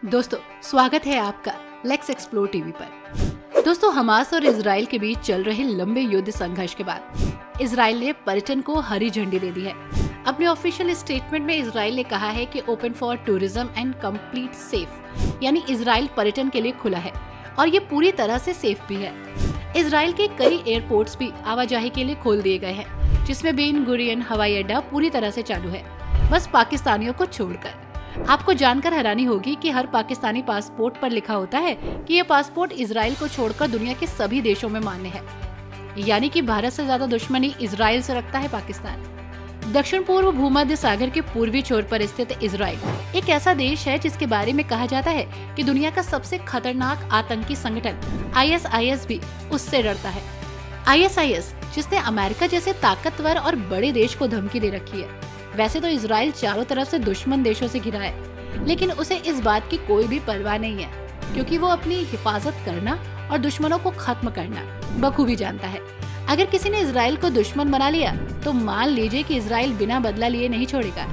दोस्तों, स्वागत है आपका लेट्स एक्सप्लोर टीवी पर। दोस्तों, हमास और इजराइल के बीच चल रहे लंबे युद्ध संघर्ष के बाद इजराइल ने पर्यटन को हरी झंडी दे दी है। अपने ऑफिशियल स्टेटमेंट में इजराइल ने कहा है कि open for tourism and complete safe, यानी इजराइल पर्यटन के लिए खुला है और ये पूरी तरह से सेफ भी है। इजराइल के कई एयरपोर्ट्स भी आवाजाही के लिए खोल दिए गए हैं, जिसमें बेन गुरियन हवाई अड्डा पूरी तरह से चालू है, बस पाकिस्तानियों को छोड़कर। आपको जानकर हैरानी होगी कि हर पाकिस्तानी पासपोर्ट पर लिखा होता है कि ये पासपोर्ट इजराइल को छोड़कर दुनिया के सभी देशों में मान्य है, यानी कि भारत से ज्यादा दुश्मनी इजराइल से रखता है पाकिस्तान। दक्षिण पूर्व भूमध्य सागर के पूर्वी छोर पर स्थित इजराइल एक ऐसा देश है जिसके बारे में कहा जाता है कि दुनिया का सबसे खतरनाक आतंकी संगठन ISIS भी उससे डरता है। ISIS जिसने अमेरिका जैसे ताकतवर और बड़े देश को धमकी दे रखी है। वैसे तो इजराइल चारों तरफ से दुश्मन देशों से घिरा है, लेकिन उसे इस बात की कोई भी परवाह नहीं है, क्योंकि वो अपनी हिफाजत करना और दुश्मनों को खत्म करना बखूबी जानता है। अगर किसी ने इजराइल को दुश्मन बना लिया तो मान लीजिए कि इजराइल बिना बदला लिए नहीं छोड़ेगा।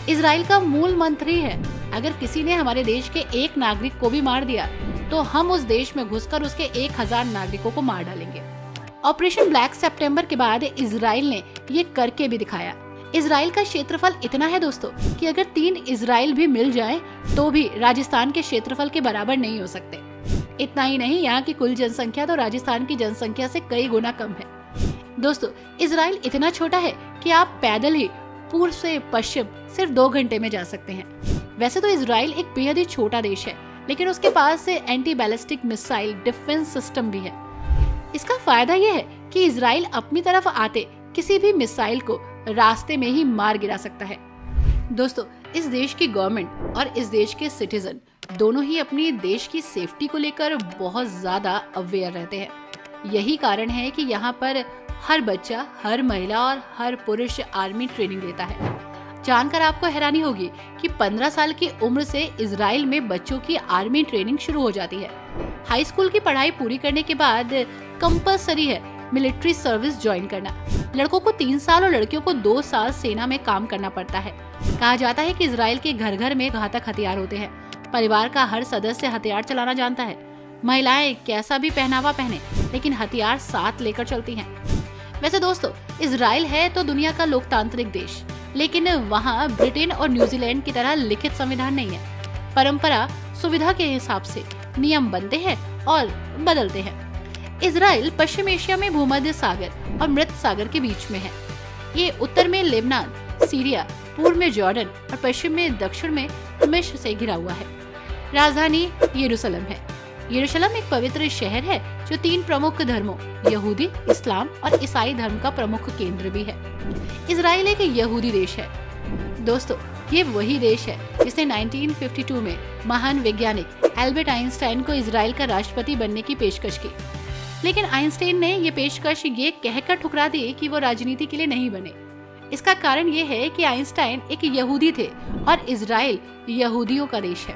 इजराइल का मूल मंत्र ही है, अगर किसी ने हमारे देश के एक नागरिक को भी मार दिया तो हम उस देश में घुसकर उसके 1000 नागरिकों को मार डालेंगे। ऑपरेशन ब्लैक सितंबर के बाद इजराइल ने ये करके भी दिखाया। इजराइल का क्षेत्रफल इतना है दोस्तों कि अगर 3 इजराइल भी मिल जाएं, तो भी राजस्थान के क्षेत्रफल के बराबर नहीं हो सकते। इतना ही नहीं, यहाँ की कुल जनसंख्या तो राजस्थान की जनसंख्या से कई गुना कम है। दोस्तों, इजराइल इतना छोटा है कि आप पैदल ही पूर्व से पश्चिम सिर्फ 2 घंटे में जा सकते हैं। वैसे तो इजराइल एक बेहद ही छोटा देश है, लेकिन उसके पास से anti ballistic missile defence system भी है। इसका फायदा यह है कि इजराइल अपनी तरफ आते किसी भी मिसाइल को रास्ते में ही मार गिरा सकता है। दोस्तों, इस देश की गवर्नमेंट और इस देश के सिटीजन दोनों ही अपनी देश की सेफ्टी को लेकर बहुत ज्यादा अवेयर रहते हैं। यही कारण है कि यहाँ पर हर बच्चा, हर महिला और हर पुरुष आर्मी ट्रेनिंग लेता है। जानकर आपको हैरानी होगी कि 15 साल की उम्र से इजराइल में बच्चों की आर्मी ट्रेनिंग शुरू हो जाती है। हाई स्कूल की पढ़ाई पूरी करने के बाद कंपल्सरी है मिलिट्री सर्विस ज्वाइन करना। लड़कों को 3 साल और लड़कियों को 2 साल सेना में काम करना पड़ता है। कहा जाता है कि इजराइल के घर घर में घातक हथियार होते हैं। परिवार का हर सदस्य हथियार चलाना जानता है। महिलाएं कैसा भी पहनावा पहने, लेकिन हथियार साथ लेकर चलती हैं। वैसे दोस्तों, इजराइल है तो दुनिया का लोकतांत्रिक देश, लेकिन वहाँ ब्रिटेन और न्यूजीलैंड की तरह लिखित संविधान नहीं है। परंपरा सुविधा के हिसाब से नियम बनते हैं और बदलते हैं। इजराइल पश्चिम एशिया में भूमध्य सागर और मृत सागर के बीच में है। ये उत्तर में लेबनान, सीरिया, पूर्व में जॉर्डन और पश्चिम में दक्षिण में मिस्र से घिरा हुआ है। राजधानी यरूशलेम है। यरूशलेम एक पवित्र शहर है जो 3 प्रमुख धर्मों यहूदी, इस्लाम और ईसाई धर्म का प्रमुख केंद्र भी है। इजराइल एक यहूदी देश है। दोस्तों, ये वही देश है जिसने 1952 में महान वैज्ञानिक एल्बर्ट आइंस्टाइन को इजराइल का राष्ट्रपति बनने की पेशकश की, लेकिन आइंस्टाइन ने ये पेशकश ये कहकर ठुकरा दी कि वो राजनीति के लिए नहीं बने। इसका कारण ये है कि आइंस्टाइन एक यहूदी थे और इजराइल यहूदियों का देश है।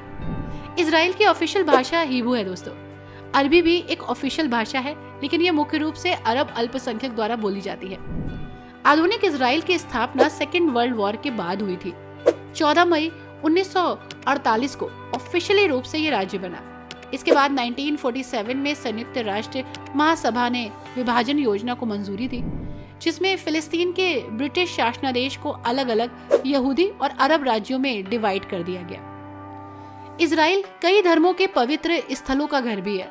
इजराइल की ऑफिशियल भाषा हिब्रू है दोस्तों। अरबी भी एक ऑफिशियल भाषा है, लेकिन ये मुख्य रूप से अरब अल्पसंख्यक द्वारा बोली जाती है। आधुनिक इजराइल की स्थापना सेकेंड वर्ल्ड वॉर के बाद हुई थी। 14 मई 1948 को ऑफिशियली रूप से ये राज्य बना। इसके बाद 1947 में संयुक्त राष्ट्र महासभा ने विभाजन योजना को मंजूरी दी, जिसमें फिलिस्तीन के ब्रिटिश शासनादेश को अलग अलग यहूदी और अरब राज्यों में डिवाइड कर दिया गया। इजराइल कई धर्मों के पवित्र स्थलों का घर भी है।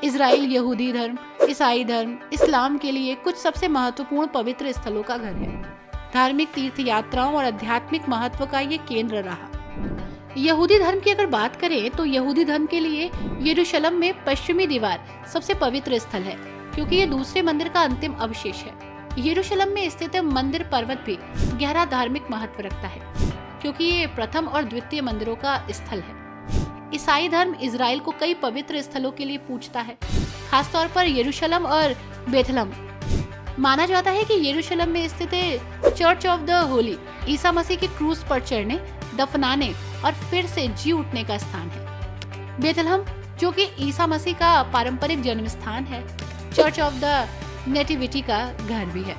इजराइल यहूदी धर्म, ईसाई धर्म, इस्लाम के लिए कुछ सबसे महत्वपूर्ण पवित्र स्थलों का घर है। धार्मिक तीर्थ यात्राओं और आध्यात्मिक महत्व का ये केंद्र रहा। यहूदी धर्म की अगर बात करें तो यहूदी धर्म के लिए यरूशलेम में पश्चिमी दीवार सबसे पवित्र स्थल है, क्योंकि ये दूसरे मंदिर का अंतिम अवशेष है। यरूशलेम में स्थित मंदिर पर्वत भी गहरा धार्मिक महत्व रखता है, क्योंकि ये प्रथम और द्वितीय मंदिरों का स्थल है। ईसाई धर्म इजराइल को कई पवित्र स्थलों के लिए पूजता है, खासतौर पर यरूशलेम और बेथलहम। माना जाता है कि यरूशलेम में स्थित church of the Holi Isa Masih के क्रूज पर चढ़ने, दफनाने और फिर से जी उठने का स्थान है। बेथलहम, जो कि ईसा मसीह का पारंपरिक जन्म स्थान है, चर्च ऑफ द नेटिविटी का घर भी है।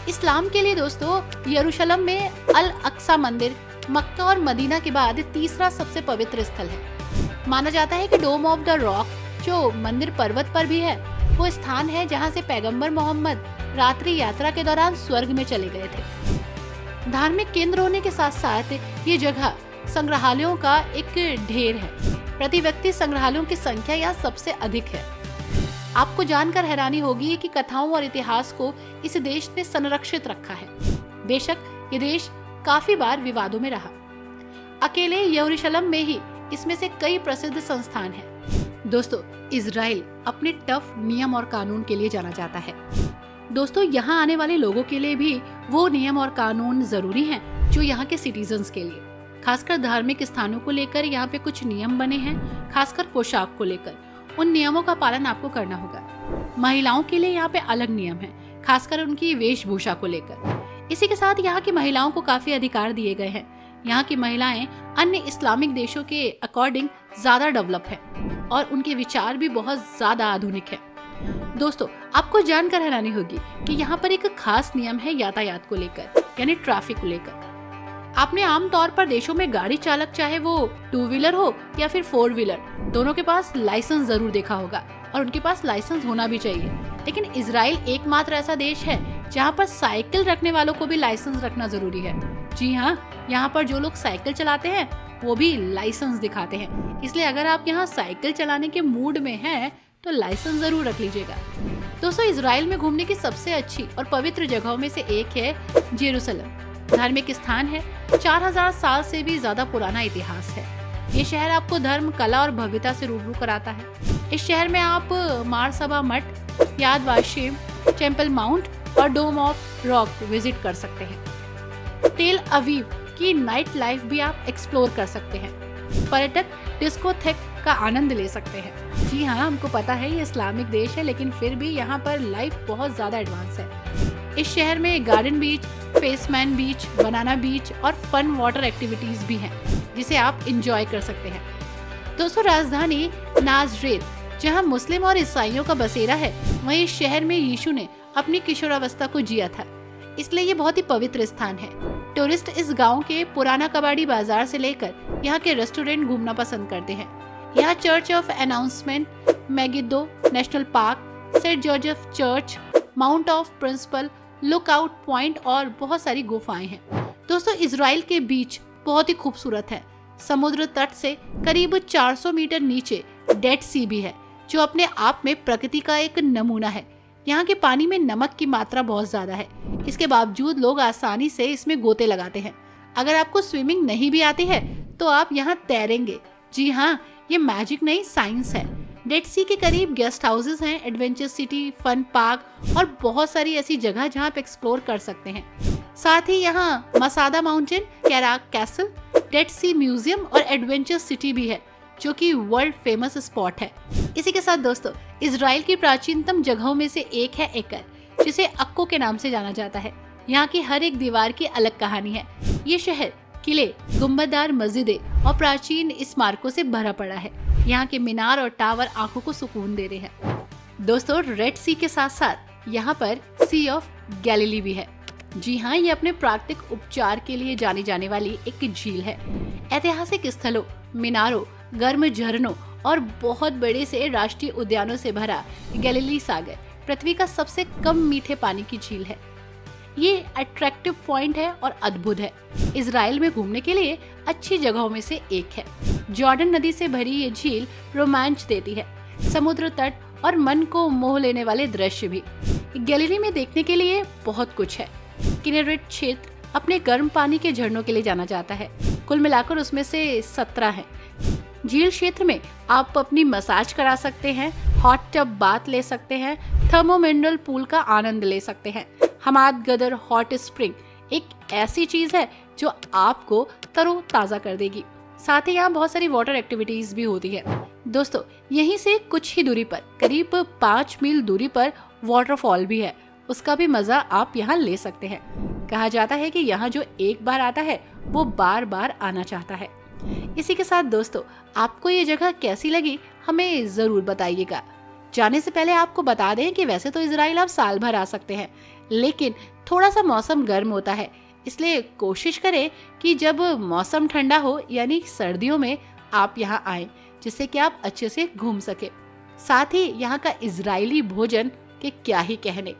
इस्लाम के लिए दोस्तों यरूशलेम में अल अक्सा मंदिर मक्का और मदीना के बाद तीसरा सबसे पवित्र स्थल है। माना जाता है कि डोम ऑफ द रॉक, जो मंदिर पर्वत पर भी है, वो स्थान है जहाँ से पैगंबर मोहम्मद रात्रि यात्रा के दौरान स्वर्ग में चले गए थे। धार्मिक केंद्र होने के साथ साथ ये जगह संग्रहालयों का एक ढेर है। प्रति व्यक्ति संग्रहालयों की संख्या यहाँ सबसे अधिक है। आपको जानकर हैरानी होगी कि कथाओं और इतिहास को इस देश ने संरक्षित रखा है। बेशक ये देश काफी बार विवादों में रहा। अकेले यरूशलेम में ही इसमें से कई प्रसिद्ध संस्थान हैं। दोस्तों, इजराइल अपने टफ नियम और कानून के लिए जाना जाता है। दोस्तों, यहाँ आने वाले लोगों के लिए भी वो नियम और कानून जरूरी हैं जो यहाँ के सिटीजन्स के लिए। खासकर धार्मिक स्थानों को लेकर यहाँ पे कुछ नियम बने हैं, खासकर पोशाक को लेकर। उन नियमों का पालन आपको करना होगा। महिलाओं के लिए यहाँ पे अलग नियम है, खासकर उनकी वेशभूषा को लेकर। इसी के साथ यहाँ की महिलाओं को काफी अधिकार दिए गए हैं। यहाँ की महिलाएं अन्य इस्लामिक देशों के अकॉर्डिंग ज्यादा डेवलप है और उनके विचार भी बहुत ज्यादा आधुनिक है। दोस्तों, आपको जानकर हैरानी होगी कि यहाँ पर एक खास नियम है यातायात को लेकर, यानी ट्रैफिक को लेकर। आपने आमतौर पर देशों में गाड़ी चालक, चाहे वो 2 व्हीलर हो या फिर 4 व्हीलर, दोनों के पास लाइसेंस जरूर देखा होगा और उनके पास लाइसेंस होना भी चाहिए। लेकिन इजराइल एकमात्र ऐसा देश है जहाँ पर साइकिल रखने वालों को भी लाइसेंस रखना जरूरी है। जी हाँ, यहाँ पर जो लोग साइकिल चलाते हैं वो भी लाइसेंस दिखाते हैं। इसलिए अगर आप यहाँ साइकिल चलाने के मूड में हैं तो लाइसेंस जरूर रख लीजिएगा। दोस्तों, इजराइल में घूमने की सबसे अच्छी और पवित्र जगहों में से एक है जेरूसलम। धार्मिक स्थान है, 4000 साल से भी ज्यादा पुराना इतिहास है। ये शहर आपको धर्म, कला और भव्यता से रूबरू कराता है। इस शहर में आप मारसबा मठ, याद वाशेम, टेम्पल माउंट और डोम ऑफ रॉक विजिट कर सकते हैं। तेल अवीव की नाइट लाइफ भी आप एक्सप्लोर कर सकते हैं। पर्यटक डिस्कोथेक का आनंद ले सकते हैं। जी हाँ, हमको पता है ये इस्लामिक देश है, लेकिन फिर भी यहाँ पर लाइफ बहुत ज्यादा एडवांस है। इस शहर में गार्डन बीच, फेसमैन बीच, बनाना बीच और फन वाटर एक्टिविटीज भी हैं, जिसे आप इंजॉय कर सकते हैं। दोस्तों, राजधानी नाजरेत, जहाँ मुस्लिम और ईसाइयों का बसेरा है, वहीं इस शहर में यीशु ने अपनी किशोरावस्था को जिया था, इसलिए ये बहुत ही पवित्र स्थान है। टूरिस्ट इस गांव के पुराना कबाड़ी बाजार से लेकर यहाँ के रेस्टोरेंट घूमना पसंद करते हैं। यहाँ church of announcement, Megiddo National Park, Saint Joseph Church, Mount of principal, lookout point और बहुत सारी गुफाएं हैं। दोस्तों, इजराइल के बीच बहुत ही खूबसूरत है। समुद्र तट से करीब 400 मीटर नीचे डेड सी भी है, जो अपने आप में प्रकृति का एक नमूना है। यहाँ के पानी में नमक की मात्रा बहुत ज्यादा है, इसके बावजूद लोग आसानी से इसमें गोते लगाते हैं। अगर आपको स्विमिंग नहीं भी आती है तो आप यहाँ तैरेंगे। जी हाँ, ये मैजिक नहीं, साइंस है। डेड सी के करीब गेस्ट हाउसेस हैं, एडवेंचर सिटी, फन पार्क और बहुत सारी ऐसी जगह जहाँ आप एक्सप्लोर कर सकते हैं। साथ ही यहाँ मसादा माउंटेन, कैराक कैसल, डेड सी म्यूजियम और एडवेंचर सिटी भी है, जो कि वर्ल्ड फेमस स्पॉट है। इसी के साथ दोस्तों, इजराइल की प्राचीनतम जगहों में से एक है एकर, जिसे अक्को के नाम से जाना जाता है। यहाँ की हर एक दीवार की अलग कहानी है। ये शहर किले, गुंबददार मस्जिदें और प्राचीन स्मारकों से भरा पड़ा है। यहाँ के मीनार और टावर आंखों को सुकून दे रहे हैं। दोस्तों, रेड सी के साथ साथ यहाँ पर सी ऑफ गैलिली भी है। जी हाँ, ये अपने प्राकृतिक उपचार के लिए जानी जाने वाली एक झील है। ऐतिहासिक स्थलों, मीनारों, गर्म झरनों और बहुत बड़े से राष्ट्रीय उद्यानों से भरा गैलिली सागर पृथ्वी का सबसे कम मीठे पानी की झील है। ये अट्रैक्टिव पॉइंट है और अद्भुत है। इजराइल में घूमने के लिए अच्छी जगहों में से एक है। जॉर्डन नदी से भरी ये झील रोमांच देती है, समुद्र तट और मन को मोह लेने वाले दृश्य भी। गैलिली में देखने के लिए बहुत कुछ है। किनेरेट क्षेत्र अपने गर्म पानी के झरनों के लिए जाना जाता है। कुल मिलाकर उसमें से 17 हैं। झील क्षेत्र में आप अपनी मसाज करा सकते हैं, हॉट टब बाथ ले सकते हैं, थर्मोमिनरल पूल का आनंद ले सकते हैं। हमाद गदर हॉट स्प्रिंग एक ऐसी चीज है जो आपको तरोताजा कर देगी। साथ ही यहाँ बहुत सारी वाटर एक्टिविटीज भी होती है। दोस्तों, यहीं से कुछ ही दूरी पर, करीब 5 मील दूरी पर वाटरफॉल भी है। उसका भी मजा आप यहाँ ले सकते हैं। कहा जाता है कि यहाँ जो एक बार आता है वो बार बार आना चाहता है। इसी के साथ दोस्तों, आपको ये जगह कैसी लगी हमें जरूर बताइएगा। जाने से पहले आपको बता दें कि वैसे तो इजराइल आप साल भर आ सकते हैं, लेकिन थोड़ा सा मौसम गर्म होता है, इसलिए कोशिश करें कि जब मौसम ठंडा हो यानी सर्दियों में आप यहाँ आएं, जिससे कि आप अच्छे से घूम सके। साथ ही यहाँ का इजरायली भोजन के क्या ही कहने।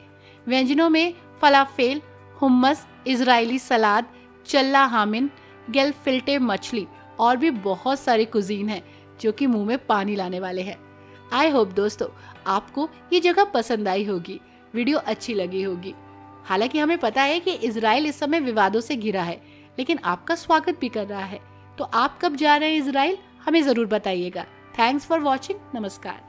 व्यंजनों में फलाफेल, हुम्मस, इजरायली सलाद, चल्ला हामिन, गेलफिल्टे मछली और भी बहुत सारी कुजीन है जो कि मुंह में पानी लाने वाले हैं। आई होप दोस्तों आपको ये जगह पसंद आई होगी, वीडियो अच्छी लगी होगी। हालांकि हमें पता है कि इजराइल इस समय विवादों से घिरा है, लेकिन आपका स्वागत भी कर रहा है। तो आप कब जा रहे हैं इजराइल, हमें जरूर बताइएगा। Thanks for watching. नमस्कार।